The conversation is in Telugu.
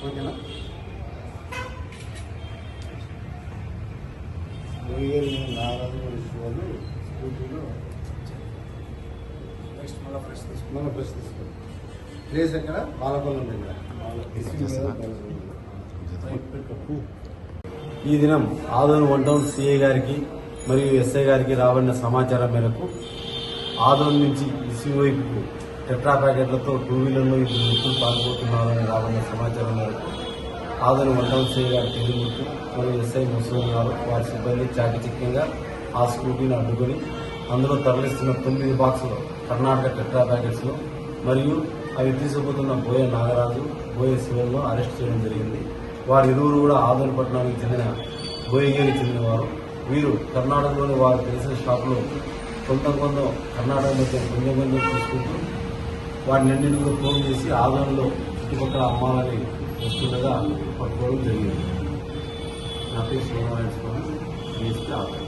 ఓకేనా? నారాజు వాళ్ళు స్కూటీలో నెక్స్ట్ మళ్ళీ ఫ్రెష్ తీసుకోండి. ప్లేస్ ఎక్కడ? బాలపల్లి ఉంది ఇక్కడ. ఈ దినం ఆదోని 1 టౌన్ సిఐ గారికి మరియు ఎస్ఐ గారికి రాబడిన సమాచారం మేరకు ఆదోని నుంచి ఇసు వైపుకు టెట్రా ప్యాకెట్లతో 2 వీలర్లో 2 వ్యక్తులు పాల్గొతున్నారని రాబడిన సమాచారం మేరకు ఆదోని 1 టౌన్ సిఐ గారు తెలియమూర్తి మరియు ఎస్ఐ ముస్లిం గారు వారి సిబ్బంది చాకచక్యంగా ఆ స్కూటీని అడ్డుకొని అందులో తరలిస్తున్న 9 బాక్సులు కర్ణాటక టెట్రా ప్యాకెట్స్ను మరియు అవి తీసుకుపోతున్న బోయ నాగరాజు, బోయ శివన్ను అరెస్ట్ చేయడం జరిగింది. వారిరువురు కూడా ఆదోని పట్టణానికి చెందిన బోయగిరికి చెందినవారు. వీరు కర్ణాటకలోని వారు తెలిసిన షాపులో కొంచెం కర్ణాటక మధ్య కొంచెం తీసుకుంటూ వాటినన్నింటినీ కూడా ఫోన్ చేసి ఆదోనిలో చుట్టుపక్కల అమ్మాలని వస్తుండగా పట్టుకోవడం జరిగింది. నా పేరు శ్రీనివాస స్వామి, DSP ఆదోని.